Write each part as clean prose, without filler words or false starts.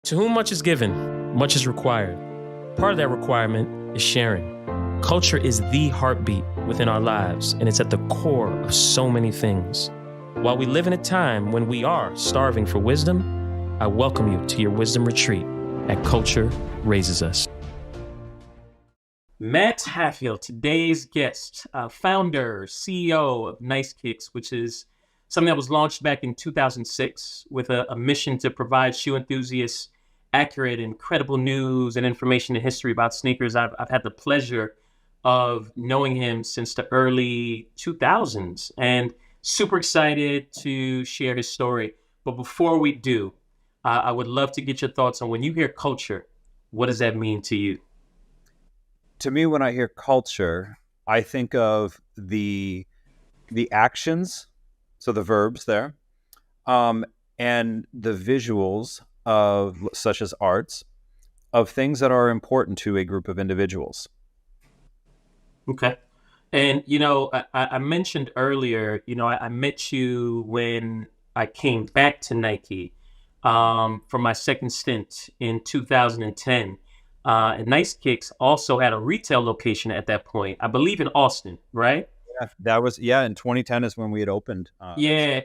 To whom much is given, much is required. Part of that requirement is sharing. Culture is the heartbeat within our lives, and it's at the core of so many things. While we live in a time when we are starving for wisdom, I welcome you to your wisdom retreat at Culture Raises Us. Matt Halfhill, today's guest, founder, CEO of Nice Kicks, which is something that was launched back in 2006 with a mission to provide shoe enthusiasts accurate and credible news and information and history about sneakers. I've had the pleasure of knowing him since the early 2000s and super excited to share his story. But before we do, I would love to get your thoughts on when you hear culture, what does that mean to you? To me, when I hear culture, I think of the actions, so the verbs there, and the visuals of such as arts of things that are important to a group of individuals. Okay. And, I mentioned earlier, I met you when I came back to Nike for my second stint in 2010. And Nice Kicks also had a retail location at that point, I believe in Austin, right? Yeah, that was, in 2010 is when we had opened. Yeah.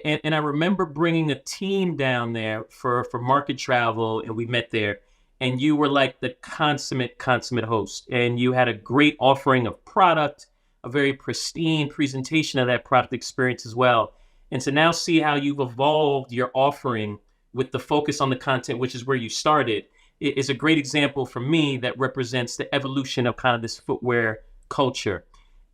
And I remember bringing a team down there for market travel, and we met there. And you were like the consummate host. And you had a great offering of product, a very pristine presentation of that product experience as well. And to now see how you've evolved your offering with the focus on the content, which is where you started, is a great example for me that represents the evolution of kind of this footwear culture.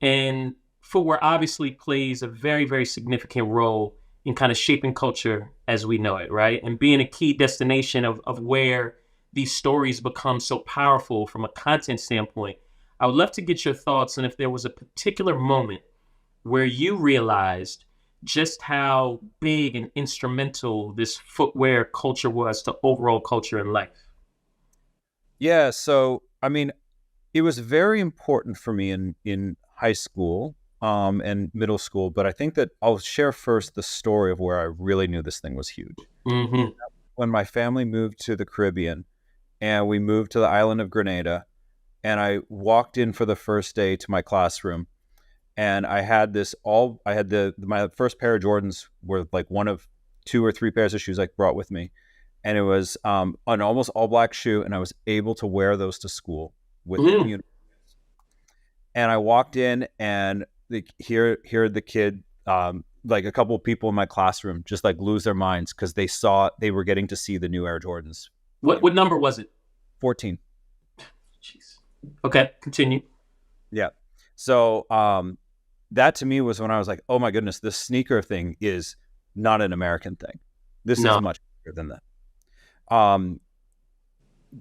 And footwear obviously plays a very, very significant role in kind of shaping culture as we know it, right? And being a key destination of where these stories become so powerful from a content standpoint. I would love to get your thoughts on if there was a particular moment where you realized just how big and instrumental this footwear culture was to overall culture in life. Yeah, so, I mean, it was very important for me in high school and middle school, but I think that I'll share first the story of where I really knew this thing was huge. Mm-hmm. When my family moved to the Caribbean and we moved to the island of Grenada, and I walked in for the first day to my classroom, and I had my first pair of Jordans were like one of two or three pairs of shoes I brought with me. And it was an almost all black shoe, and I was able to wear those to school with uniforms. And I walked in, and here the kid, like a couple of people in my classroom, just like lose their minds because they were getting to see the new Air Jordans. What number was it? 14. Jeez. Okay, continue. Yeah. So that to me was when I was like, oh my goodness, this sneaker thing is not an American thing. This is much bigger than that.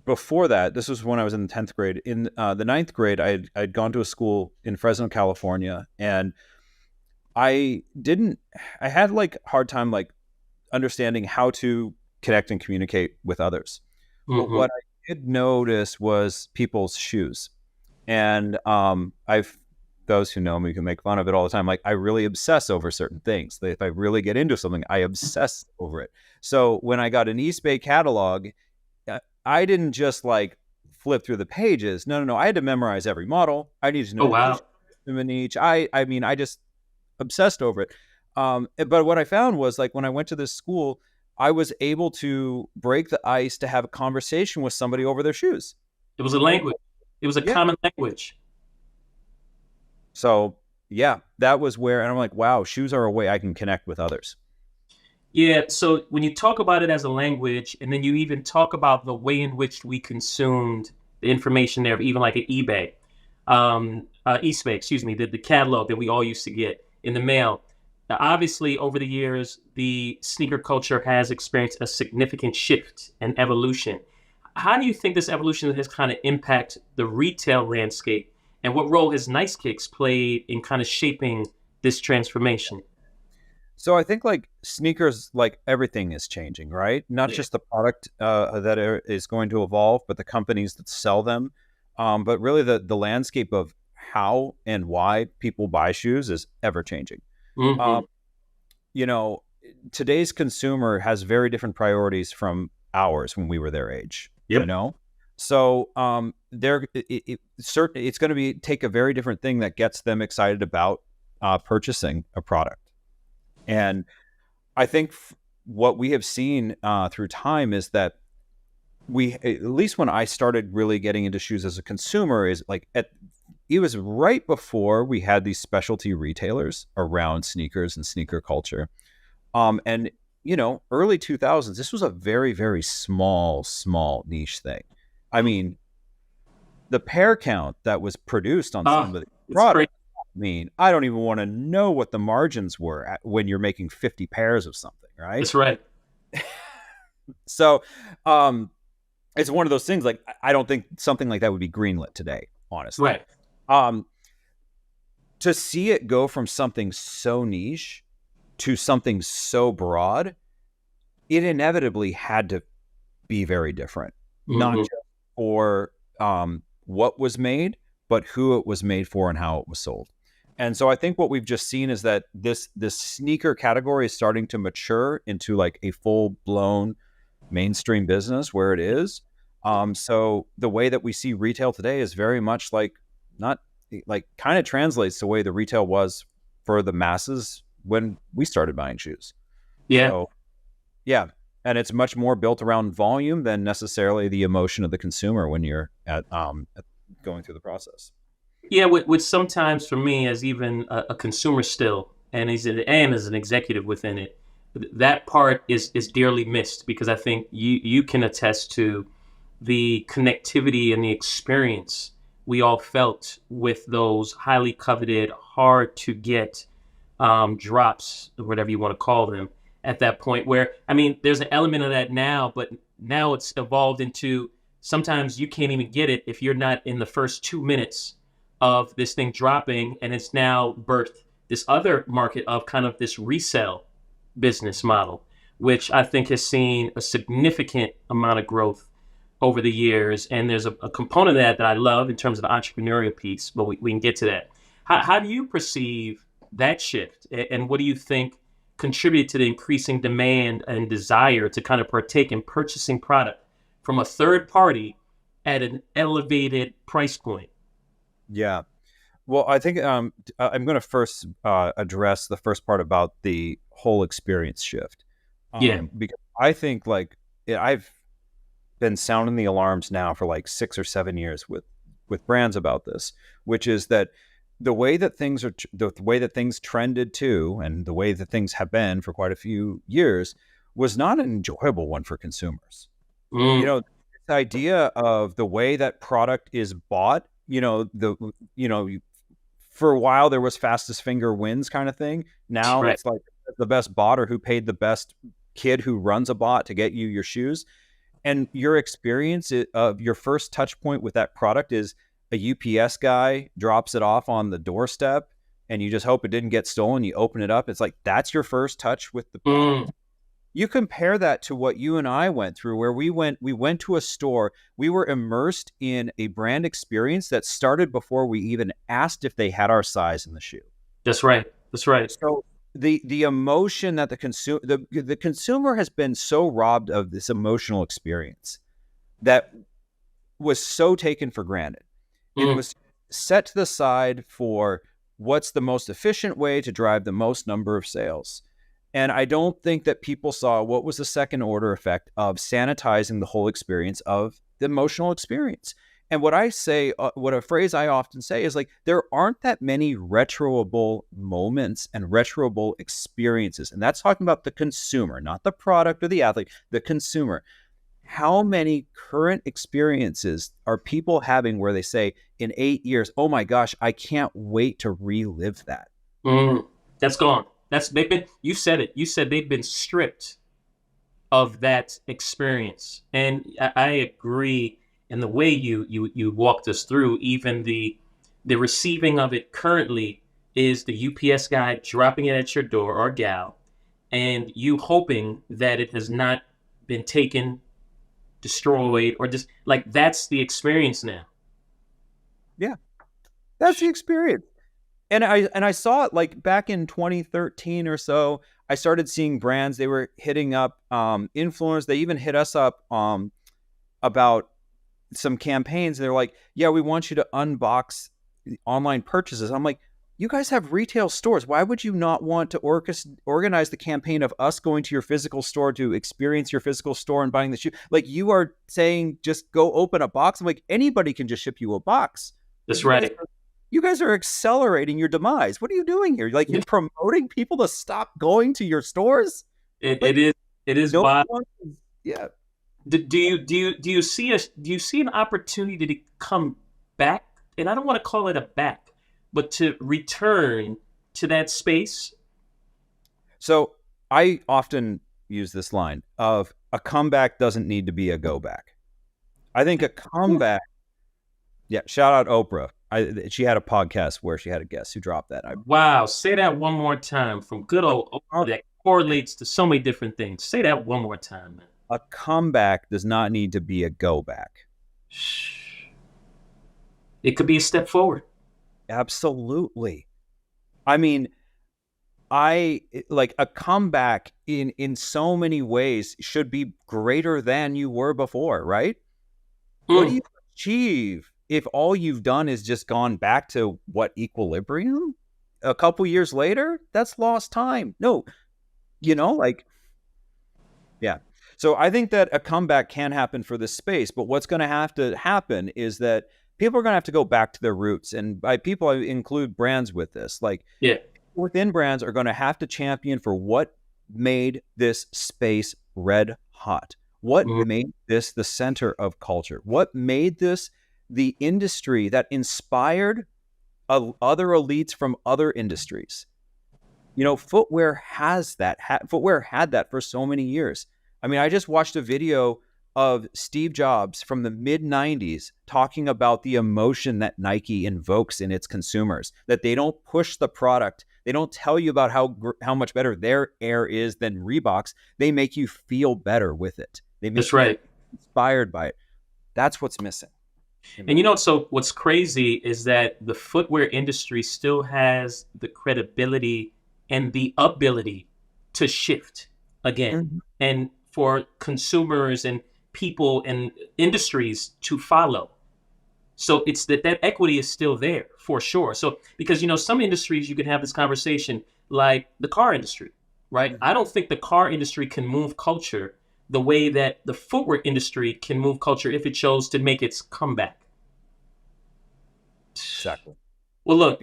Before that, this was when I was in the 10th grade. In the 9th grade, I'd gone to a school in Fresno, California, and I had like hard time like understanding how to connect and communicate with others. Mm-hmm. But what I did notice was people's shoes. And those who know me can make fun of it all the time. Like, I really obsess over certain things. If I really get into something, I obsess over it. So when I got an East Bay catalog, I didn't just like flip through the pages. No. I had to memorize every model. I needed to know them in each. I mean, I just obsessed over it. But what I found was, like, when I went to this school, I was able to break the ice to have a conversation with somebody over their shoes. It was a language. It was a common language. So, yeah, that was where, and I'm like, wow, shoes are a way I can connect with others. Yeah, so when you talk about it as a language, and then you even talk about the way in which we consumed the information there, even like at eBay, the catalog that we all used to get in the mail. Now, obviously, over the years, the sneaker culture has experienced a significant shift and evolution. How do you think this evolution has kind of impacted the retail landscape? And what role has Nice Kicks played in kind of shaping this transformation? So I think like sneakers, like everything is changing, right? Not just the product is going to evolve, but the companies that sell them. But really the landscape of how and why people buy shoes is ever changing. Mm-hmm. Today's consumer has very different priorities from ours when we were their age, you Yep. know? So it's going to be take a very different thing that gets them excited about purchasing a product. And I think what we have seen through time is that at least when I started really getting into shoes as a consumer, is like it was right before we had these specialty retailers around sneakers and sneaker culture. And early 2000s, this was a very, very small niche thing. I mean, the pair count that was produced on some of the It's products. crazy. I mean, I don't even want to know what the margins were when you're making 50 pairs of something, right? That's right. So, it's one of those things. Like, I don't think something like that would be greenlit today, honestly. Right. Um, to see it go from something so niche to something so broad, it inevitably had to be very different, not Hmm. just for what was made, but who it was made for and how it was sold. And so I think what we've just seen is that this sneaker category is starting to mature into like a full blown mainstream business where it is. So the way that we see retail today is very much like not like kind of translates to the way the retail was for the masses when we started buying shoes. Yeah. So yeah, and it's much more built around volume than necessarily the emotion of the consumer when you're at going through the process. Yeah. Which sometimes for me, as even a consumer still, and as an executive within it, that part is dearly missed because I think you can attest to the connectivity and the experience we all felt with those highly coveted, hard to get drops, or whatever you want to call them, at that point. Where, I mean, there's an element of that now, but now it's evolved into sometimes you can't even get it if you're not in the first 2 minutes of this thing dropping, and it's now birthed this other market of kind of this resell business model, which I think has seen a significant amount of growth over the years. And there's a component of that I love in terms of the entrepreneurial piece, but we can get to that. How do you perceive that shift? And what do you think contributed to the increasing demand and desire to kind of partake in purchasing product from a third party at an elevated price point? Yeah. Well, I think I'm going to first address the first part about the whole experience shift, Yeah. because I think like I've been sounding the alarms now for like 6 or 7 years with brands about this, which is that the way that things trended to, and the way that things have been for quite a few years, was not an enjoyable one for consumers. You Mm, know, this idea of the way that product is bought. For a while there was fastest finger wins kind of thing. Now right. it's like the best bot or who paid the best kid who runs a bot to get you your shoes. And your experience of your first touch point with that product is a UPS guy drops it off on the doorstep and you just hope it didn't get stolen. You open it up. It's like, that's your first touch with the product. Mm, You compare that to what you and I went through, where we went to a store, we were immersed in a brand experience that started before we even asked if they had our size in the shoe. that's right. That's right. So the emotion that the consumer has been so robbed of this emotional experience that was so taken for granted. It Mm, was set to the side for what's the most efficient way to drive the most number of sales. And I don't think that people saw what was the second order effect of sanitizing the whole experience of the emotional experience. And what a phrase I often say is like, there aren't that many retroable moments and retroable experiences. And that's talking about the consumer, not the product or the athlete, the consumer. How many current experiences are people having where they say in 8 years, oh my gosh, I can't wait to relive that? mm, that's gone. They've been, you said it. You said they've been stripped of that experience. And I agree in the way you walked us through. Even the receiving of it currently is the UPS guy dropping it at your door, or gal, and you hoping that it has not been taken, destroyed, or just like that's the experience now. Yeah, that's the experience. And I saw it like back in 2013 or so. I started seeing brands, they were hitting up influencers. They even hit us up about some campaigns. They're like, yeah, we want you to unbox online purchases. I'm like, you guys have retail stores. Why would you not want to organize the campaign of us going to your physical store to experience your physical store and buying the shoe? Like, you are saying just go open a box. I'm like, anybody can just ship you a box. Like, That's right. you guys are accelerating your demise. What are you doing here? Like, you're promoting people to stop going to your stores? It, Like, it is it is no wild. one, yeah. Do you see an opportunity to come back? And I don't want to call it a back, but to return to that space. So I often use this line of a comeback doesn't need to be a go back. I think a comeback, yeah, shout out Oprah. She had a podcast where she had a guest who dropped that. Wow, say that one more time from good old Oprah that correlates to so many different things. Say that one more time, man. A comeback does not need to be a go back. It could be a step forward. Absolutely. I mean, I like a comeback in so many ways should be greater than you were before, right? What do Mm, you achieve if all you've done is just gone back to what, equilibrium? A couple years later, that's lost time. No, like, yeah. So I think that a comeback can happen for this space, but what's going to have to happen is that people are going to have to go back to their roots. And by people, I include brands with this. Like, yeah. within brands are going to have to champion for what made this space red hot. What Mm, made this the center of culture? What made this the industry that inspired other elites from other industries? Footwear has that. Footwear had that for so many years. I mean, I just watched a video of Steve Jobs from the mid 90s talking about the emotion that Nike invokes in its consumers, that they don't push the product. They don't tell you about how much better their air is than Reebok's. They make you feel better with it. They that's make you right. inspired by it. That's what's missing. And so what's crazy is that the footwear industry still has the credibility and the ability to shift again Mhm. and for consumers and people and industries to follow. So it's that equity is still there for sure. So because some industries you can have this conversation like the car industry, right? I don't think the car industry can move culture the way that the footwear industry can move culture if it chose to make its comeback. Exactly. Well, look,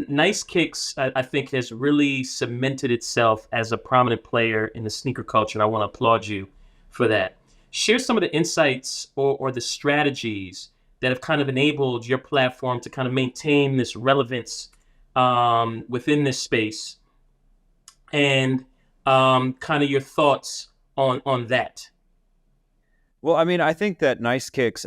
Nice Kicks, I think, has really cemented itself as a prominent player in the sneaker culture, and I want to applaud you for that. Share some of the insights or the strategies that have kind of enabled your platform to kind of maintain this relevance within this space, and kind of your thoughts on that. Well, I mean, I think that Nice Kicks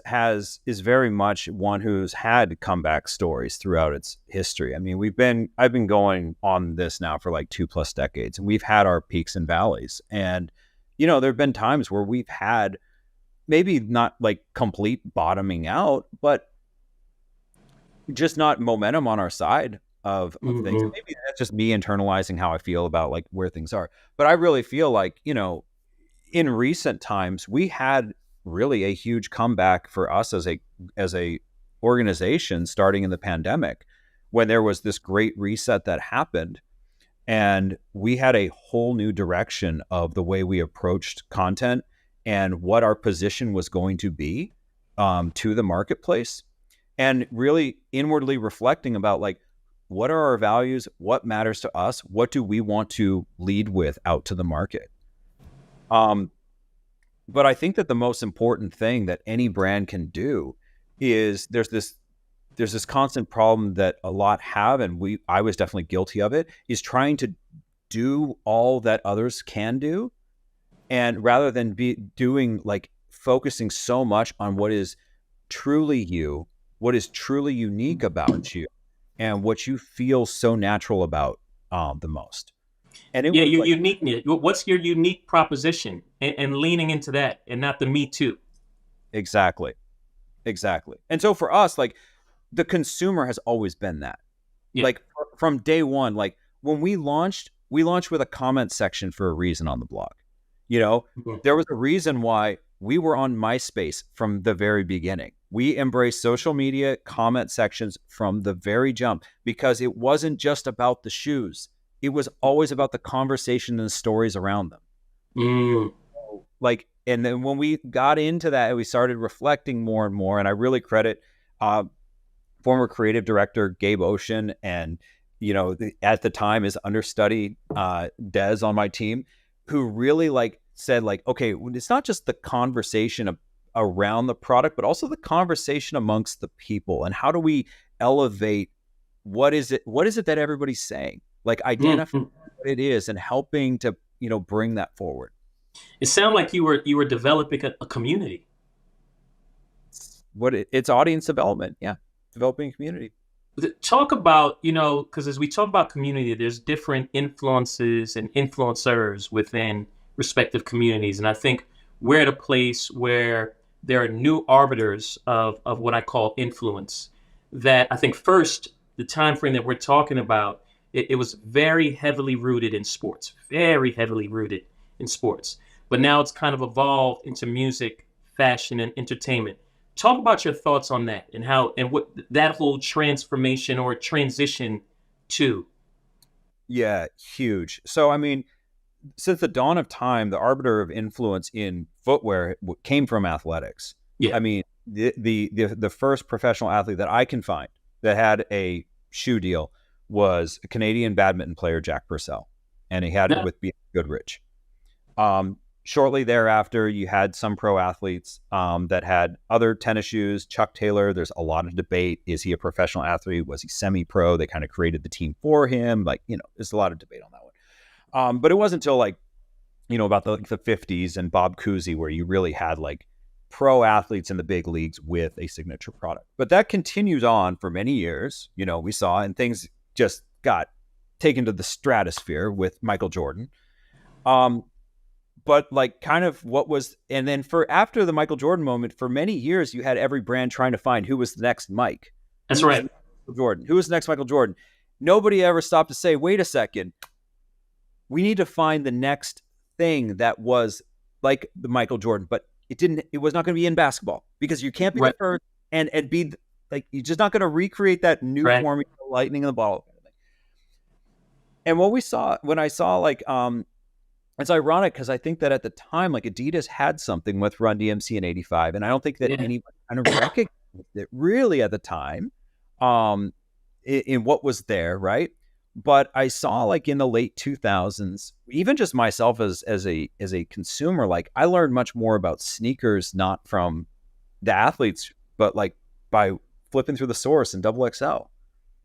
is very much one who's had comeback stories throughout its history. I mean, I've been going on this now for like 2+ decades, and we've had our peaks and valleys. And there have been times where we've had maybe not like complete bottoming out, but just not momentum on our side of things. Hmm. Maybe that's just me internalizing how I feel about like where things are. But I really feel like, in recent times, we had really a huge comeback for us as a organization starting in the pandemic, when there was this great reset that happened, and we had a whole new direction of the way we approached content and what our position was going to be to the marketplace, and really inwardly reflecting about like, what are our values, what matters to us, what do we want to lead with out to the market. But I think that the most important thing that any brand can do is there's this constant problem that a lot have, and I was definitely guilty of it, is trying to do all that others can do, and rather than be doing like focusing so much on what is truly you, what is truly unique about you, and what you feel so natural about the most. And it Yeah, was your like, uniqueness. What's your unique proposition, and leaning into that, and not the me too. exactly. Exactly. And so for us, like, the consumer has always been that. Yeah. Like, from day one, like when we launched, we launched with a comment section for a reason on the blog. You know, there was a reason why we were on MySpace from the very beginning. We embraced social media comment sections from the very jump because it wasn't just about the shoes. It was always about the conversation and the stories around them. Mm. Like, and then when we got into that, we started reflecting more and more. And I really credit former creative director Gabe Ocean and, you know, at the time his understudy Des on my team, who really like said like, okay, it's not just the conversation around the product, but also the conversation amongst the people. And how do we elevate what is it that everybody's saying? Like identify what it is and helping to, you know, bring that forward. It sounded like you were developing a community. It's audience development. Yeah. Developing a community. Talk about, you know, because as we talk about community, there's different influences and influencers within respective communities. And I think we're at a place where there are new arbiters of what I call influence. That I think first, the time frame that we're talking about, it was very heavily rooted in sports, very heavily rooted in sports. But now it's kind of evolved into music, fashion, and entertainment. Talk about your thoughts on that and how and what that whole transformation or transition to. Yeah, huge. So, I mean, since the dawn of time, the arbiter of influence in footwear came from athletics. Yeah. I mean, the first professional athlete that I can find that had a shoe deal was a Canadian badminton player, Jack Purcell, and he had it with B. Goodrich. Shortly thereafter, you had some pro athletes that had other tennis shoes. Chuck Taylor, there's a lot of debate. Is he a professional athlete? Was he semi-pro? They kind of created the team for him. Like, you know, there's a lot of debate on that one. But it wasn't until like, you know, about the 50s and Bob Cousy where you really had like pro athletes in the big leagues with a signature product. But that continues on for many years. You know, we saw, and things just got taken to the stratosphere with Michael Jordan. But like kind of what was, and then for after the Michael Jordan moment, for many years, you had every brand trying to find who was the next Mike. That's right. Jordan. Who was the next Michael Jordan? Nobody ever stopped to say, wait a second. We need to find the next thing that was like the Michael Jordan, but it was not going to be in basketball because you can't be the first and be like, you're just not going to recreate that new formula, lightning in the bottle. And what we saw, when I saw like, it's ironic because I think that at the time, like Adidas had something with Run DMC in '85, and I don't think that anyone kind of recognized it really at the time, in what was there, right? But I saw like in the late 2000s, even just myself as a consumer, like I learned much more about sneakers, not from the athletes, but like by flipping through the source in XXL.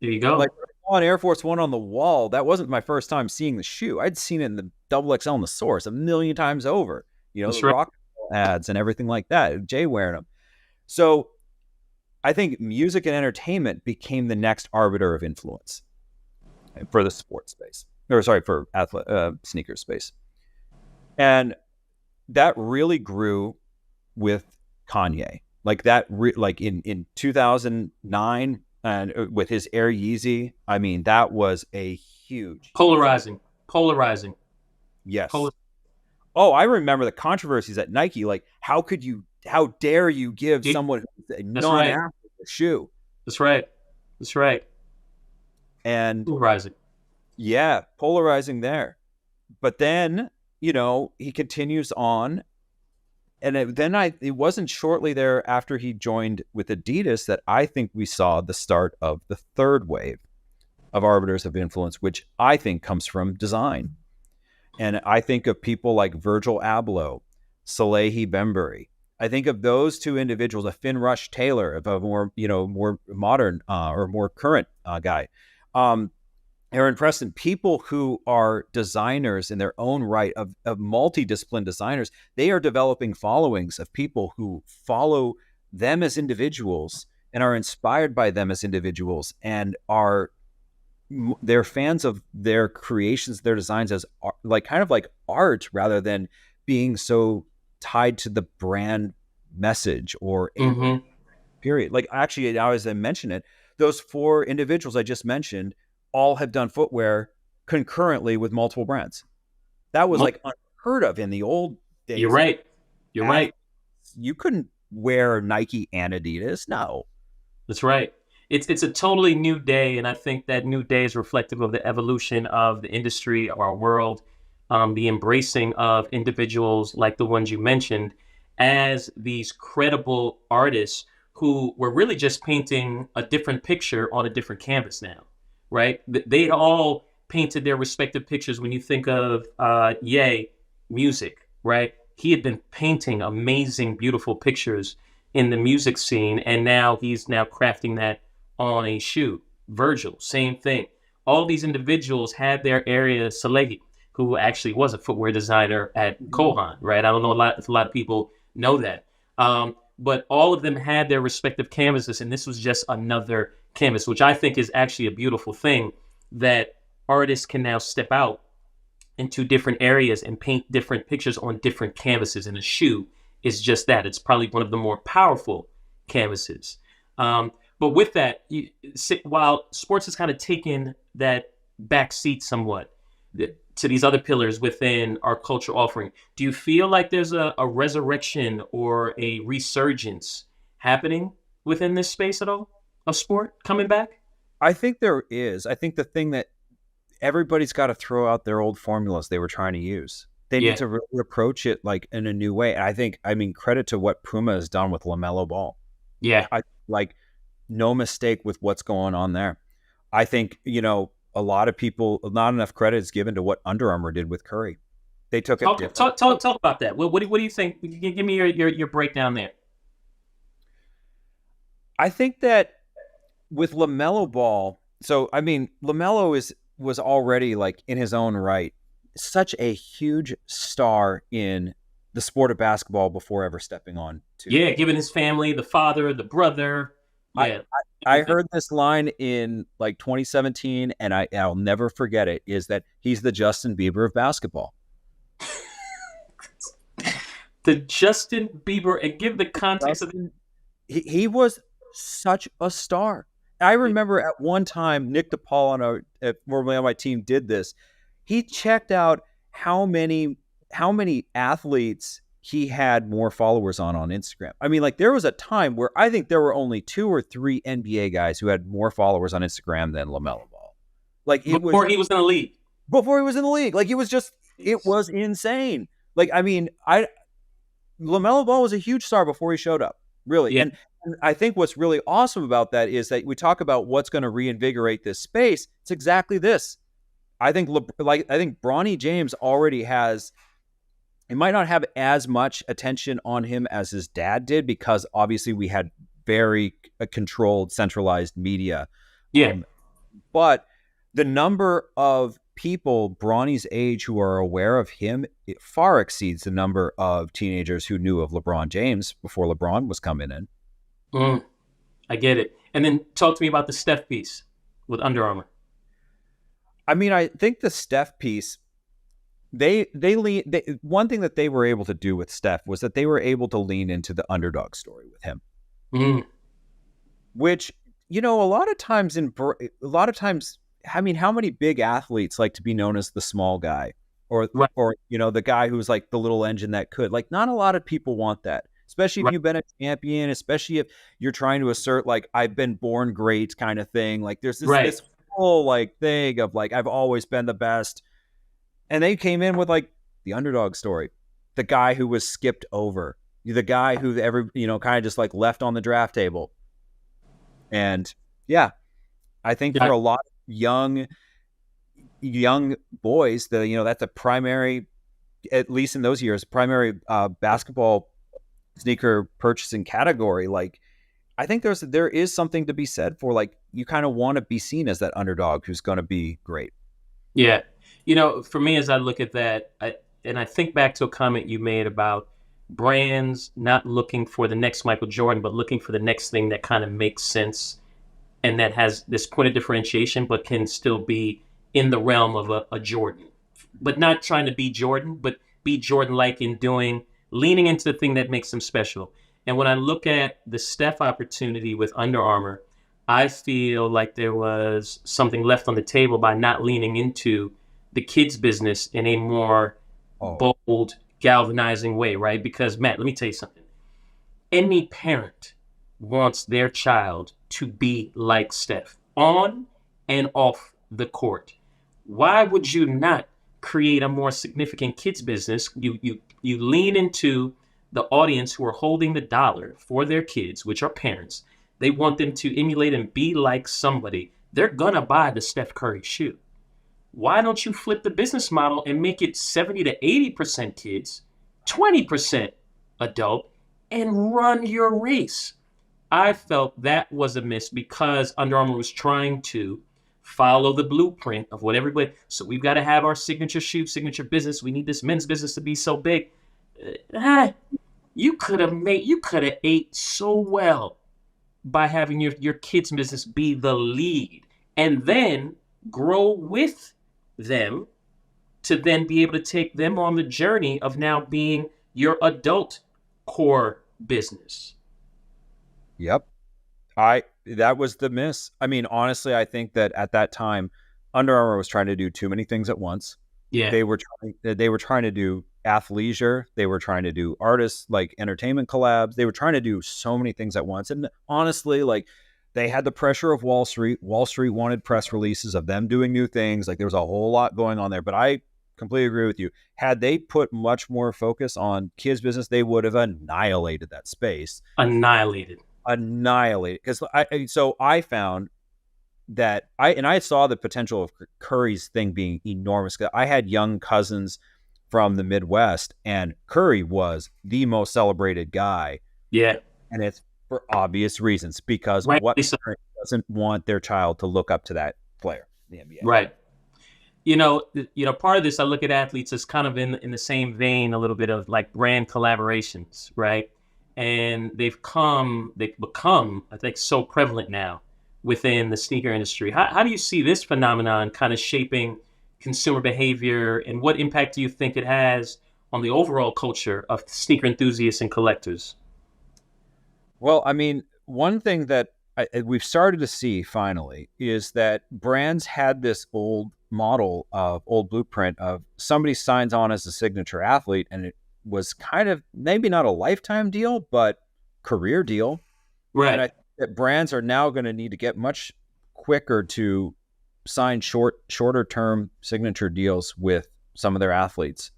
There you go. Like on Air Force One on the wall, that wasn't my first time seeing the shoe. I'd seen it in the XXL in the source a million times over. You know, the rock ads and everything like that. Jay wearing them. So I think music and entertainment became the next arbiter of influence for the sports space, or sorry, for sneaker space. And that really grew with Kanye. Like that, like in 2009, and with his Air Yeezy, I mean, that was a huge polarizing. Yes. Oh, I remember the controversies at Nike. Like, how dare you give someone who's a non-athlete a shoe? That's right. And polarizing. Yeah, polarizing there. But then, you know, he continues on. And it wasn't shortly there after he joined with Adidas that I think we saw the start of the third wave of arbiters of influence, which I think comes from design. And I think of people like Virgil Abloh, Salehi Bembury. I think of those two individuals, a Finn Rush Taylor, of a more modern or more current guy. Aaron Preston, people who are designers in their own right, of multidisciplined designers. They are developing followings of people who follow them as individuals and are inspired by them as individuals and they're fans of their creations, their designs as like kind of like art rather than being so tied to the brand message or period. Like actually, now as I mention it, those four individuals I just mentioned all have done footwear concurrently with multiple brands. That was Mo- like unheard of in the old You're days. right. You're right. You couldn't wear Nike and Adidas. No. That's right. It's a totally new day, and I think that new day is reflective of the evolution of the industry, of our world, the embracing of individuals like the ones you mentioned as these credible artists who were really just painting a different picture on a different canvas now, right? They all painted their respective pictures. When you think of Ye music, right? He had been painting amazing, beautiful pictures in the music scene, and now he's now crafting that on a shoe. Virgil, same thing. All these individuals had their area. Salehi, who actually was a footwear designer at Kohan, right? I don't know if a lot of people know that. But all of them had their respective canvases, and this was just another canvas, which I think is actually a beautiful thing that artists can now step out into different areas and paint different pictures on different canvases. And a shoe is just that. It's probably one of the more powerful canvases. But with that, while sports has kind of taken that back seat somewhat to these other pillars within our culture offering, do you feel like there's a resurrection or a resurgence happening within this space at all of sport coming back? I think there is. I think the thing that everybody's got to throw out their old formulas they were trying to use. They need Yeah, to really approach it like in a new way. And I mean, credit to what Puma has done with LaMelo Ball. yeah. I like no mistake with what's going on there. I think, a lot of people, not enough credit is given to what Under Armour did with Curry. They took a Talk, different. talk, talk, talk about that. What do you think? Give me your breakdown there. I think that with LaMelo Ball, so I mean, was already like in his own right such a huge star in the sport of basketball before ever stepping on to. Yeah, given his family, the father, the brother. I Yeah, I everything. heard this line in like 2017, and I'll never forget it. Is that he's the Justin Bieber of basketball? The Justin Bieber, and give the context of Justin, he was such a star. I remember at one time Nick DePaul formerly on my team did this. He checked out how many athletes he had more followers on Instagram. I mean, like there was a time where I think there were only 2 or 3 NBA guys who had more followers on Instagram than LaMelo Ball. Like it was before he was in the league. before he was in the league. Like it was insane. Like I mean, LaMelo Ball was a huge star before he showed up, really. Yeah, And I think what's really awesome about that is that we talk about what's going to reinvigorate this space. It's exactly this. I think Bronny James already has. It might not have as much attention on him as his dad did because obviously we had very controlled, centralized media. yeah. But the number of people Bronny's age who are aware of him, it far exceeds the number of teenagers who knew of LeBron James before LeBron was coming in. Mm, I get it. And then talk to me about the Steph piece with Under Armour. I mean, I think the Steph piece, one thing that they were able to do with Steph was that they were able to lean into the underdog story with him, Mm, which, a lot of times I mean, how many big athletes like to be known as the small guy or, right, the guy who's like the little engine that could, like, not a lot of people want that, especially if right, you've been a champion, especially if you're trying to assert like, I've been born great kind of thing. Like there's right. this whole like thing of like, I've always been the best. And they came in with like the underdog story, the guy who was skipped over, the guy who kind of just like left on the draft table. And yeah, I think for Yeah, a lot of young boys, that's a primary, at least in those years, primary basketball sneaker purchasing category. Like, I think there is something to be said for like, you kind of want to be seen as that underdog who's going to be great. yeah. For me, as I look at that, and I think back to a comment you made about brands not looking for the next Michael Jordan, but looking for the next thing that kind of makes sense and that has this point of differentiation, but can still be in the realm of a Jordan, but not trying to be Jordan, but be Jordan-like in leaning into the thing that makes them special. And when I look at the Steph opportunity with Under Armour, I feel like there was something left on the table by not leaning into the kids' business in a more Oh, bold, galvanizing way, right? Because, Matt, let me tell you something. Any parent wants their child to be like Steph on and off the court. Why would you not create a more significant kids business? You lean into the audience who are holding the dollar for their kids, which are parents. They want them to emulate and be like somebody. They're gonna buy the Steph Curry shoe. Why don't you flip the business model and make it 70 to 80% kids, 20% adult, and run your race? I felt that was a miss because Under Armour was trying to follow the blueprint of what everybody. So we've got to have our signature shoe, signature business. We need this men's business to be so big. Uh, you could have ate so well by having your kids' business be the lead, and then grow with them to then be able to take them on the journey of now being your adult core business. yep. That was the miss. I mean, honestly, I think that at that time, Under Armour was trying to do too many things at once. Yeah, They were trying to do athleisure. They were trying to do artists like entertainment collabs. They were trying to do so many things at once. And honestly, like they had the pressure of Wall Street. Wall Street wanted press releases of them doing new things. Like there was a whole lot going on there. But I completely agree with you. Had they put much more focus on kids business, they would have annihilated that space. annihilated. Annihilated. Because I found that I saw the potential of Curry's thing being enormous. I had young cousins from the Midwest, and Curry was the most celebrated guy, Yeah, and it's for obvious reasons because what rightly so. parent doesn't want their child to look up to that player in the NBA? Right. Part of this I look at athletes as kind of in the same vein, a little bit of like brand collaborations, right? And they've become, I think, so prevalent now within the sneaker industry. How do you see this phenomenon kind of shaping consumer behavior, and what impact do you think it has on the overall culture of sneaker enthusiasts and collectors? Well, I mean, one thing that we've started to see finally is that brands had this old blueprint of somebody signs on as a signature athlete, and it was kind of maybe not a lifetime deal, but career deal. And I Right. think that brands are now going to need to get much quicker to sign shorter term signature deals with some of their athletes.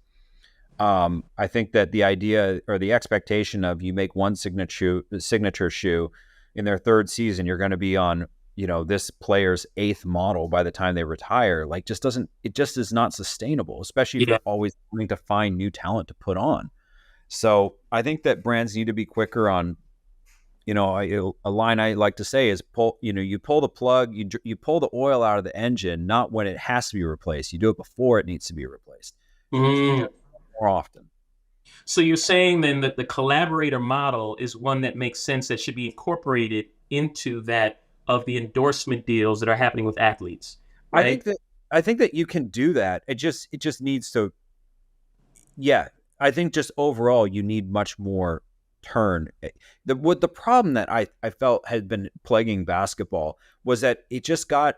I think that the idea or the expectation of you make one signature shoe in their third season, you're going to be on, this player's eighth model by the time they retire, like it just is not sustainable, especially if Yeah. you're always wanting to find new talent to put on. So I think that brands need to be quicker on, a line I like to say is you pull the plug, you pull the oil out of the engine, not when it has to be replaced. You do it before it needs to be replaced. And you should do Mm. it more often. So you're saying then that the collaborator model is one that makes sense, that should be incorporated into that of the endorsement deals that are happening with athletes, I right? think that I think that you can do that. It just needs to, yeah. I think just overall you need much more turn. The problem that I felt had been plaguing basketball was that it just got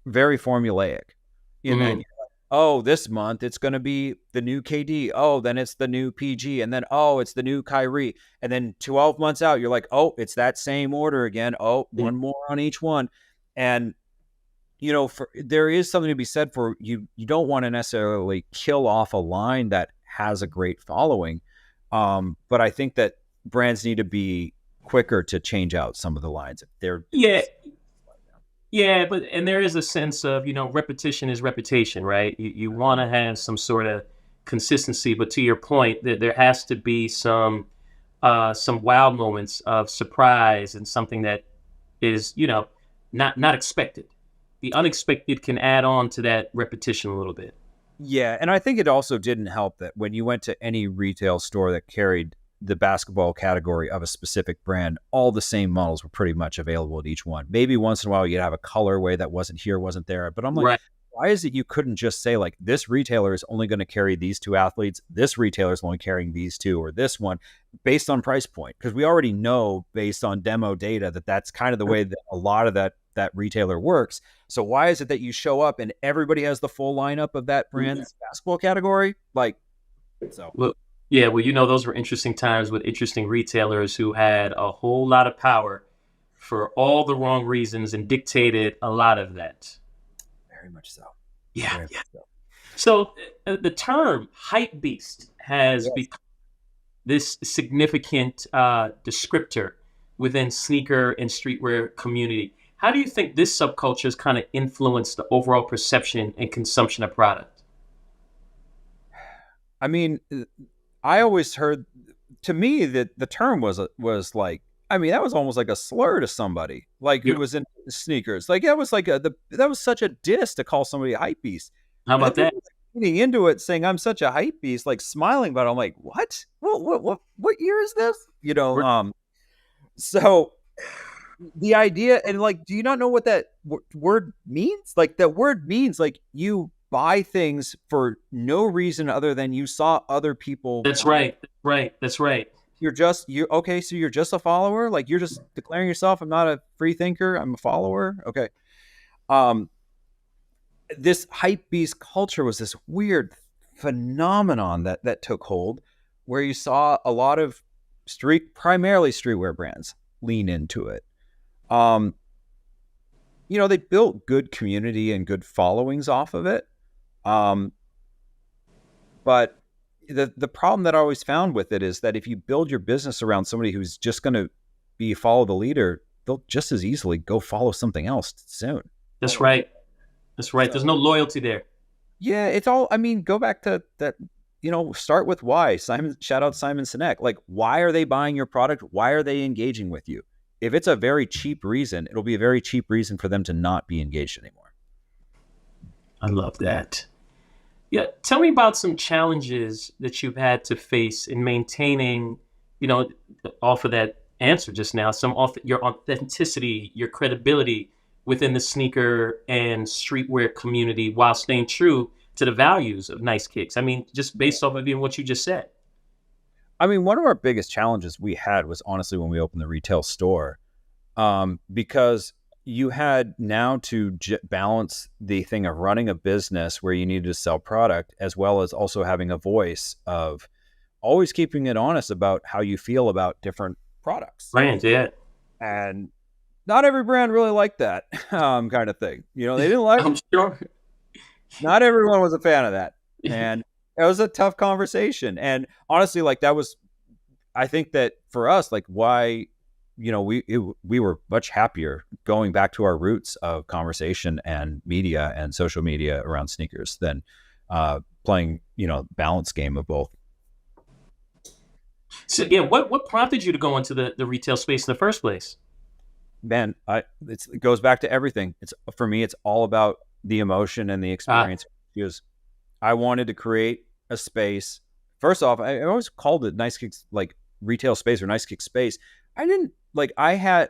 very formulaic in that, Mm. oh, this month it's going to be the new KD, oh, then it's the new PG, and then oh, it's the new Kyrie, and then 12 months out you're like, oh, it's that same order again, oh, Mm. one more on each one. And there is something to be said for you don't want to necessarily kill off a line that has a great following. But I think that brands need to be quicker to change out some of the lines if they're Yeah, yeah, but and there is a sense of, repetition is reputation, right? You want to have some sort of consistency, but to your point, that there has to be some wow moments of surprise and something that is, not expected. The unexpected can add on to that repetition a little bit. Yeah, and I think it also didn't help that when you went to any retail store that carried the basketball category of a specific brand, all the same models were pretty much available at each one. Maybe once in a while you'd have a colorway that wasn't here, wasn't there. But I'm like, Right. why is it you couldn't just say like this retailer is only going to carry these two athletes, this retailer is only carrying these two, or this one, based on price point? Because we already know based on demo data that that's kind of the way that a lot of that retailer works. So why is it that you show up and everybody has the full lineup of that brand's basketball category? Like, so Well, yeah, well, those were interesting times with interesting retailers who had a whole lot of power for all the wrong reasons and dictated a lot of that. very much so. Yeah, Very yeah. much so. So the term hype beast has Yes. become this significant descriptor within sneaker and streetwear community. How do you think this subculture has kind of influenced the overall perception and consumption of product? I mean, I always heard, to me, that the term was like, I mean, that was almost like a slur to somebody like Yeah. who was in sneakers. Like that was like that was such a diss to call somebody a hype beast. How And then about that? people were leaning into it, saying I'm such a hype beast, like smiling about it. I'm like, what? What year is this? So the idea, and like, do you not know what that word means? Like that word means like you buy things for no reason other than you saw other people That's buy. right. That's right. That's right. You okay, so you're just a follower? Like you're just declaring yourself, I'm not a free thinker, I'm a follower. Okay. Um this hype beast culture was this weird phenomenon that took hold, where you saw a lot of primarily streetwear brands lean into it. Um, they built good community and good followings off of it. Um, but the problem that I always found with it is that if you build your business around somebody who's just going to be follow the leader, they'll just as easily go follow something else soon. That's right. That's right. So, There's no loyalty there. yeah, it's all. I mean, go back to that. Start with why. Shout out Simon Sinek. Like, why are they buying your product? Why are they engaging with you? If it's a very cheap reason, it'll be a very cheap reason for them to not be engaged anymore. I love that. Yeah, tell me about some challenges that you've had to face in maintaining, off of that answer just now, your authenticity, your credibility within the sneaker and streetwear community while staying true to the values of Nice Kicks. I mean, just based off of even what you just said. I mean, one of our biggest challenges we had was honestly when we opened the retail store, because you had now to balance the thing of running a business where you needed to sell product, as well as also having a voice of always keeping it honest about how you feel about different products. Brands, yeah. And not every brand really liked that kind of thing. They didn't like I'm sure. Not everyone was a fan of that. And it was a tough conversation. And honestly, like that was, I think that for us, like why, we were much happier going back to our roots of conversation and media and social media around sneakers than playing, balance game of both. So yeah, what prompted you to go into the retail space in the first place? Man, it goes back to everything. For me, it's all about the emotion and the experience. Because I wanted to create a space. First off, I always called it Nice Kicks, like retail space or Nice Kick space. I didn't like. I had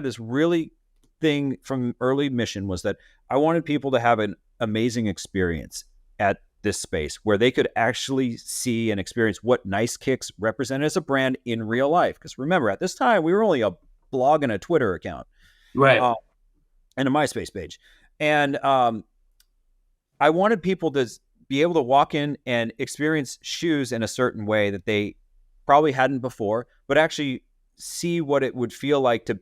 this really thing from early mission was that I wanted people to have an amazing experience at this space where they could actually see and experience what Nice Kicks represented as a brand in real life. Because remember, at this time, we were only a blog and a Twitter account, Right. and a MySpace page. And I wanted people to be able to walk in and experience shoes in a certain way that they probably hadn't before, but actually see what it would feel like to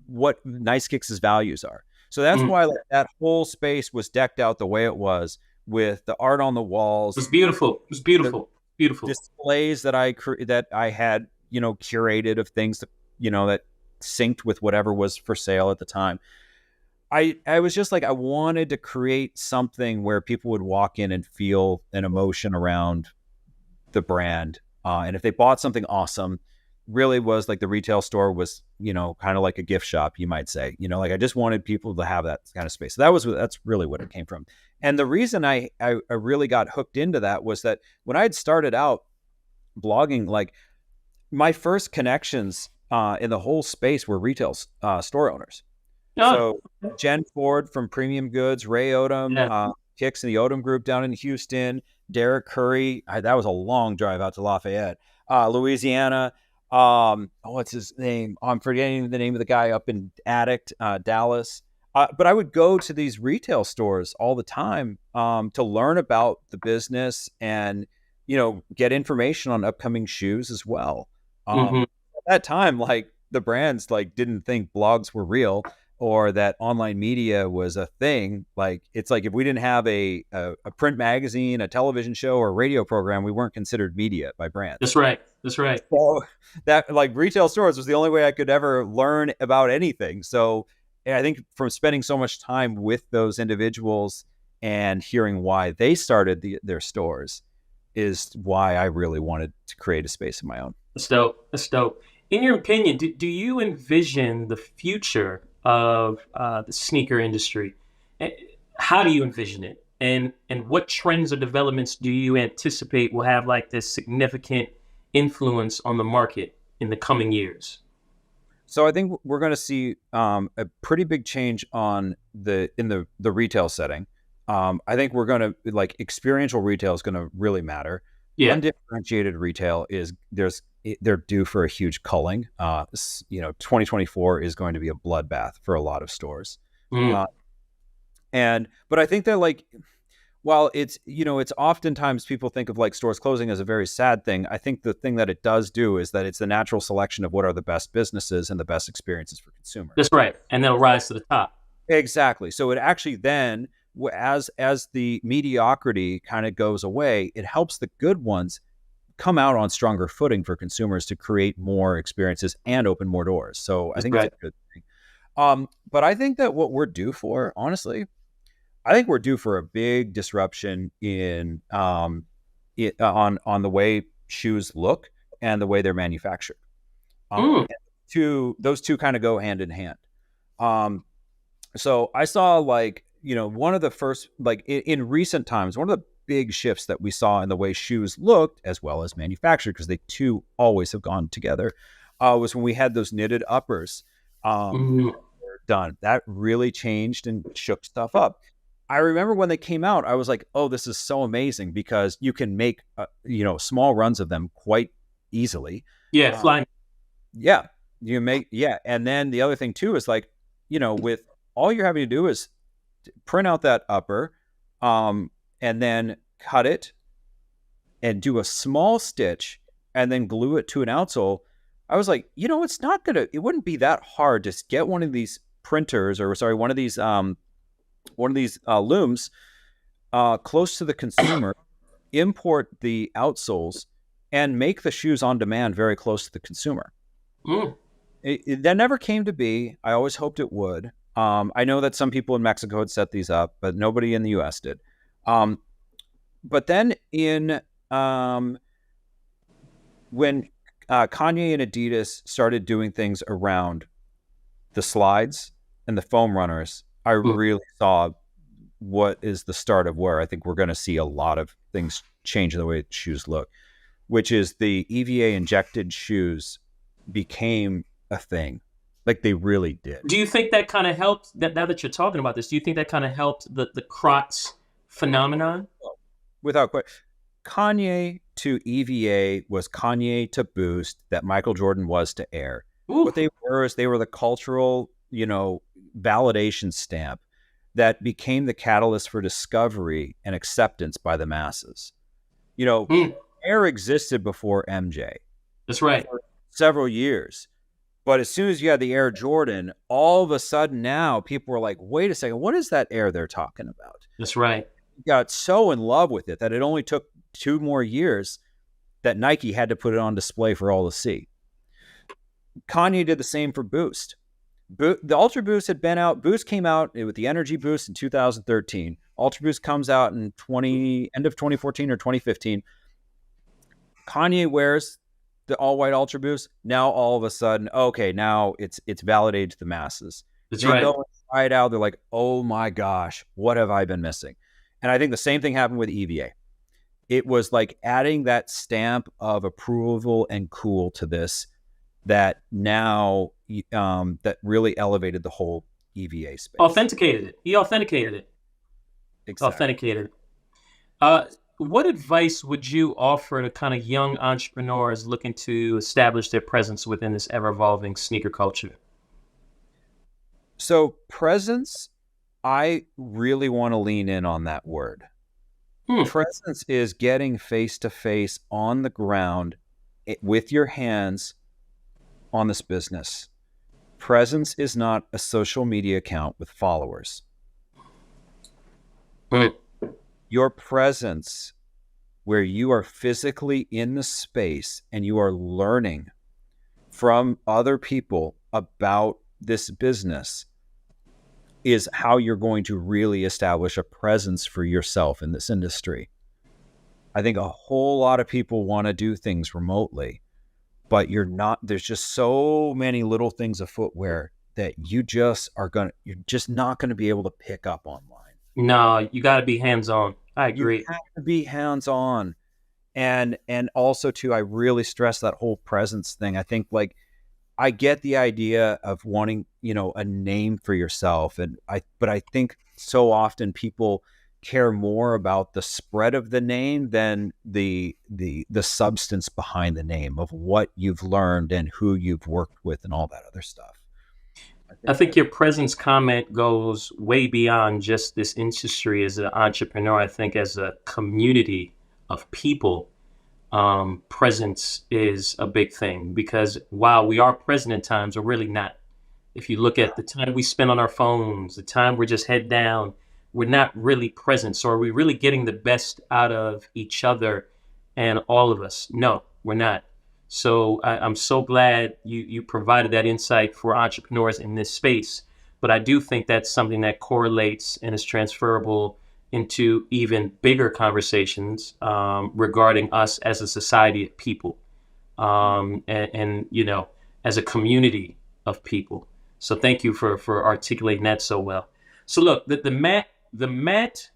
what Nice Kicks' values are. So that's why like, that whole space was decked out the way it was, with the art on the walls. It was beautiful. It was beautiful. Beautiful. Displays that I had, curated of things that, that synced with whatever was for sale at the time. I was just like, I wanted to create something where people would walk in and feel an emotion around the brand. And if they bought something awesome, really was like the retail store was, kind of like a gift shop, you might say, like I just wanted people to have that kind of space. So that's really what it came from. And the reason I really got hooked into that was that when I had started out blogging, like my first connections in the whole space were retail store owners. Oh, So Jen Ford from Premium Goods, Ray Odom, yeah. Kicks in the Odom Group down in Houston, Derek Curry. That was a long drive out to Lafayette, Louisiana. What's his name? I'm forgetting the name of the guy up in Addict, Dallas. But I would go to these retail stores all the time to learn about the business and, get information on upcoming shoes as well. Hmm. At that time, like the brands like didn't think blogs were real or that online media was a thing. Like it's like if we didn't have a print magazine, a television show, or a radio program, we weren't considered media by brands. That's right. That's right. So that like retail stores was the only way I could ever learn about anything. So I think from spending so much time with those individuals and hearing why they started their stores is why I really wanted to create a space of my own. That's dope. That's dope. In your opinion, do you envision the future of the sneaker industry? Eh, How do you envision it? And what trends or developments do you anticipate will have like this significant influence on the market in the coming years? So I think we're going to see a pretty big change on the retail setting. I think we're going to like experiential retail is going to really matter. Yeah. Undifferentiated retail they're due for a huge culling. 2024 is going to be a bloodbath for a lot of stores. Mm. Uh, but I think that like while it's oftentimes people think of like stores closing as a very sad thing. I think the thing that it does do is that it's the natural selection of what are the best businesses and the best experiences for consumers. That's right. And they'll rise to the top. Exactly. So it actually then, as the mediocrity kind of goes away, it helps the good ones come out on stronger footing for consumers to create more experiences and open more doors. So I That's think right. it's a good thing. But I think that what we're due for, honestly, I think we're due for a big disruption in on the way shoes look and the way they're manufactured. Mm. Those two kind of go hand in hand. So I saw like one of the first like in recent times, one of the big shifts that we saw in the way shoes looked as well as manufactured, because they two always have gone together, was when we had those knitted uppers Mm. done. That really changed and shook stuff up. I remember when they came out, I was like, "Oh, this is so amazing," because you can make small runs of them quite easily. Yeah. Um, Flying. yeah, and then the other thing too is like, with all you're having to do is print out that upper, and then cut it and do a small stitch and then glue it to an outsole. I was like, it wouldn't be that hard to get one of these printers or sorry, one of these looms close to the consumer, import the outsoles, and make the shoes on demand very close to the consumer. Mm. That never came to be. I always hoped it would. I know that some people in Mexico had set these up, but nobody in the U.S. did. But then when Kanye and Adidas started doing things around the slides and the foam runners, I Mm. really saw what is the start of where I think we're going to see a lot of things change in the way shoes look, which is the EVA injected shoes became a thing. Like they really did. Do you think that kind of helped that now that you're talking about this, do you think that kind of helped the Crocs phenomenon? Without question. Kanye to EVA was Kanye to Boost that Michael Jordan was to Air. Ooh. What they were is they were the cultural, validation stamp that became the catalyst for discovery and acceptance by the masses. Mm. Air existed before MJ That's right. for several years. But as soon as you had the Air Jordan, all of a sudden now people were like, wait a second, what is that Air they're talking about? That's right. Got so in love with it that it only took 2 more years that Nike had to put it on display for all to see. Kanye did the same for Boost. The Ultra Boost had been out. Boost came out with the Energy Boost in 2013. Ultra Boost comes out in end of 2014 or 2015. Kanye wears the all-white Ultra Boost. Now all of a sudden, okay, now it's validated to the masses. That's They right. go and try it out. They're like, oh my gosh, what have I been missing? And I think the same thing happened with EVA. It was like adding that stamp of approval and cool to this that now that really elevated the whole EVA space. Authenticated it. He authenticated it. Exactly. Authenticated. Uh, what advice would you offer to kind of young entrepreneurs looking to establish their presence within this ever evolving sneaker culture? So presence, I really want to lean in on that word. Hmm. Presence is getting face to face on the ground with your hands on this business. Presence is not a social media account with followers. Hmm. Your presence, where you are physically in the space and you are learning from other people about this business, is how you're going to really establish a presence for yourself in this industry. I think a whole lot of people want to do things remotely, but you're not, there's just so many little things of footwear that you're just not going to be able to pick up online. No, you got to be hands on. I You agree. have to be hands on. And also too, I really stress that whole presence thing. I think like I get the idea of wanting, a name for yourself. But I think so often people care more about the spread of the name than the substance behind the name of what you've learned and who you've worked with and all that other stuff. I I think think that, your presence comment goes way beyond just this industry as an entrepreneur. I think as a community of people, presence is a big thing because while we are present at times, we're really not. If you look at the time we spend on our phones, the time we're just head down, we're not really present. So are we really getting the best out of each other and all of us? No, we're not. So I'm so glad you provided that insight for entrepreneurs in this space. But I do think that's something that correlates and is transferable into even bigger conversations regarding us as a society of people and as a community of people. So thank you for articulating that so well. So look, the Matt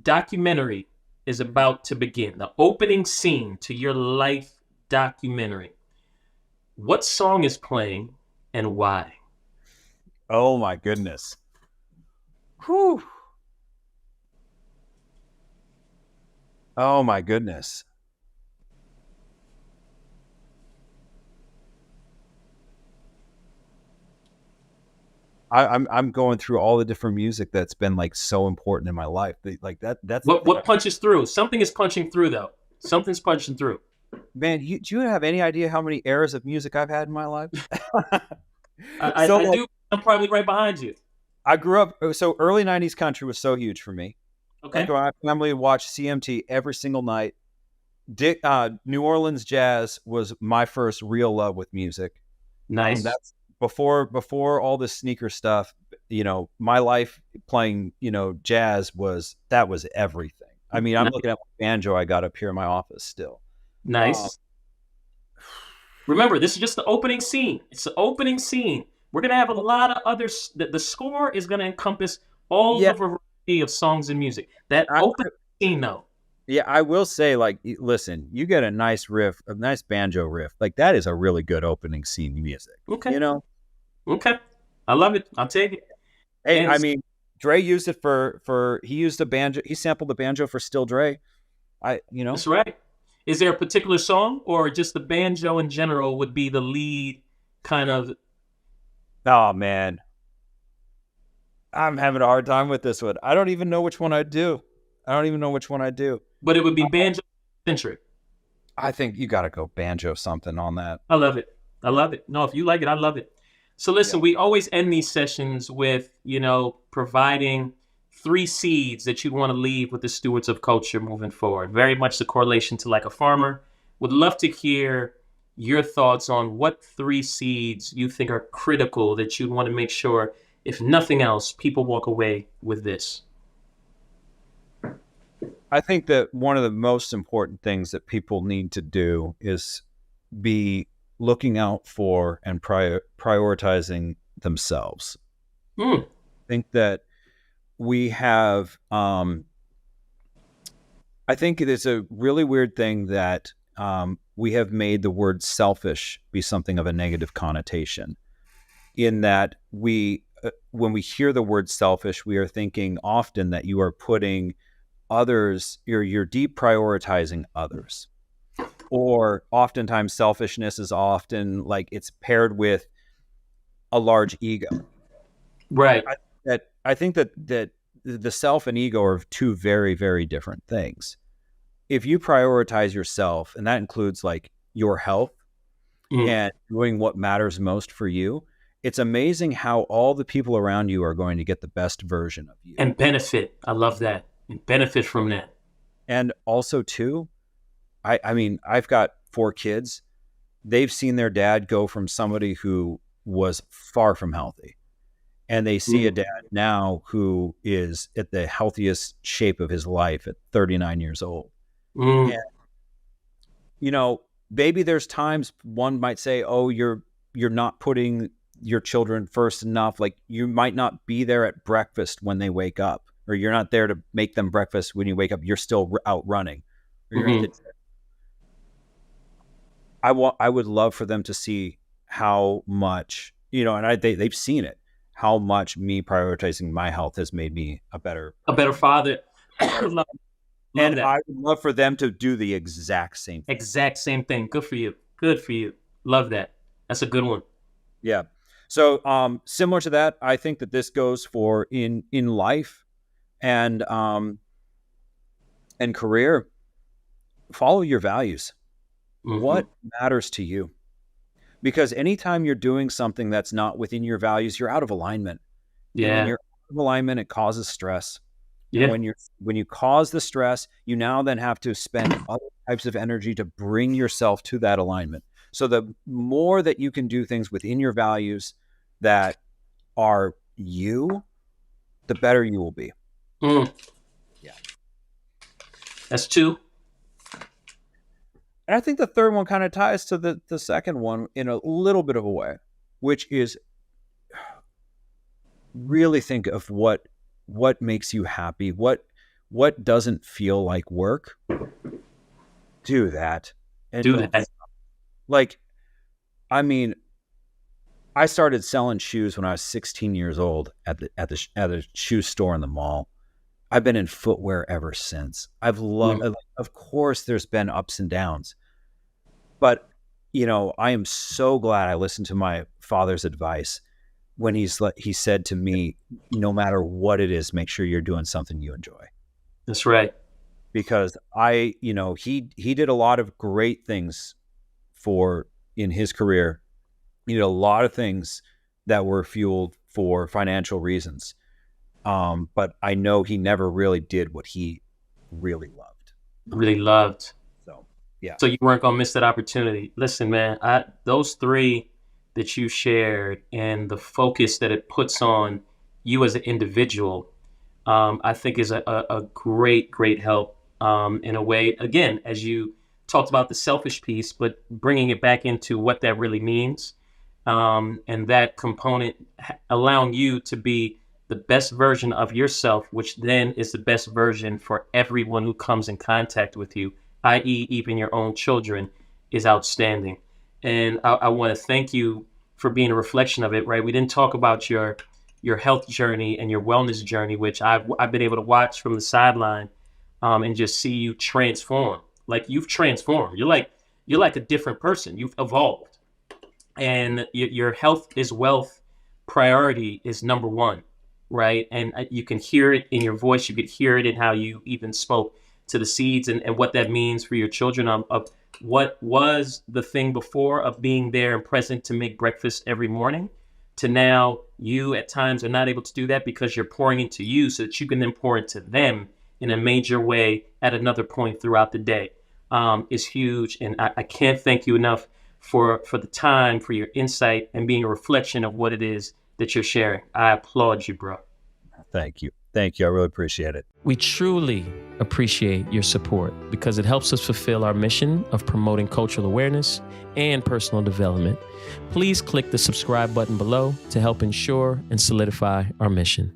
documentary is about to begin. The opening scene to your life documentary. What song is playing and why? oh my goodness. Whew. Oh my goodness. I'm going through all the different music that's been like so important in my life. Like that's the What thing. what punches through? Something is punching through though. Something's punching through. Man, do you have any idea how many eras of music I've had in my life? I, I, So I like do. I'm probably right behind you. I grew up, so early 90s country was so huge for me. Like Okay. my family would watch CMT every single night. New Orleans jazz was my first real love with music. Nice. That's before all this sneaker stuff. My life playing jazz was everything. I mean, I'm Nice. looking at my banjo I got up here in my office still. Um, Nice. Remember, this is just the opening scene. It's the opening scene. We're gonna have a lot of others. The score is gonna encompass all yeah, the variety of songs and music. That I, opening scene, though. yeah, I will say, like, listen, you get a nice riff, a nice banjo riff, like that is a really good opening scene music. Okay. You know, Okay. I love it. I'll take it. hey, And I mean, Dre used it for he used the banjo, he sampled the banjo for Still Dre. I, you know, that's right. Is there a particular song, or just the banjo in general would be the lead kind of? oh man, I'm having a hard time with this one. I don't even know which one I do. I don't even know which one I do. But it would be banjo centric. I think you got to go banjo something on that. I love it. I love it. No, if you like it, I love it. So Yeah. listen, we always end these sessions with, providing three seeds that you want to leave with the stewards of culture moving forward. Very much the correlation to like a farmer. Would love to hear your thoughts on what three seeds you think are critical that you'd want to make sure, if nothing else, people walk away with this. I think that one of the most important things that people need to do is be looking out for and prioritizing themselves. Hmm. I think that we have, I think it is a really weird thing that we have made the word selfish be something of a negative connotation, in that we when we hear the word selfish, we are thinking often that you are putting others, you're deprioritizing others. Or oftentimes selfishness is often like it's paired with a large ego. Right. I think that the self and ego are two very, very different things. If you prioritize yourself, and that includes like your health and doing what matters most for you, it's amazing how all the people around you are going to get the best version of you. And benefit. I love that. And benefit from that. And also too, I mean, I've got 4 kids. They've seen their dad go from somebody who was far from healthy, and they see a dad now who is at the healthiest shape of his life at 39 years old. And, you know, maybe there's times one might say, oh, you're not putting your children first enough. Like you might not be there at breakfast when they wake up, or you're not there to make them breakfast when you wake up. You're still out running. Or you're at the I would love for them to see how much, you know, and they've seen it, how much me prioritizing my health has made me a better father. love and that. I would love for them to do the exact same thing. Exact same thing. Good for you. Good for you. Love that. That's a good one. Yeah. So similar to that, I think that this goes for in life and career. Follow your values. What matters to you? Because anytime you're doing something that's not within your values, you're out of alignment. Yeah. And when you're out of alignment, it causes stress. Yeah. And when you cause the stress, you now then have to spend other types of energy to bring yourself to that alignment. So the more that you can do things within your values that are you, the better you will be. Yeah. That's 2. And I think the third one kind of ties to the second one in a little bit of a way, which is really think of what makes you happy, what doesn't feel like work. Do that. And do that. Like, I mean, I started selling shoes when I was 16 years old at a shoe store in the mall. I've been in footwear ever since. I've loved, of course, there's been ups and downs, but you know, I am so glad I listened to my father's advice when he said to me, no matter what it is, make sure you're doing something you enjoy. That's right. Because he did a lot of great things in his career. He did a lot of things that were fueled for financial reasons. But I know he never really did what he really loved. So, yeah. So you weren't going to miss that opportunity. Listen, man, those 3 that you shared and the focus that it puts on you as an individual, I think is a great, great help in a way, again, as you talked about the selfish piece, but bringing it back into what that really means. And that component allowing you to be the best version of yourself, which then is the best version for everyone who comes in contact with you, i.e. even your own children, is outstanding. And I want to thank you for being a reflection of it, right? We didn't talk about your health journey and your wellness journey, which I've been able to watch from the sideline and just see you transform. Like you've transformed. You're like a different person. You've evolved. And your health is wealth priority is number 1. Right. And you can hear it in your voice. You could hear it in how you even spoke to the seeds and what that means for your children of what was the thing before of being there and present to make breakfast every morning to now you at times are not able to do that because you're pouring into you so that you can then pour into them in a major way at another point throughout the day is huge. And I can't thank you enough for the time, for your insight and being a reflection of what it is that you're sharing. I applaud you, bro. Thank you. Thank you. I really appreciate it. We truly appreciate your support because it helps us fulfill our mission of promoting cultural awareness and personal development. Please click the subscribe button below to help ensure and solidify our mission.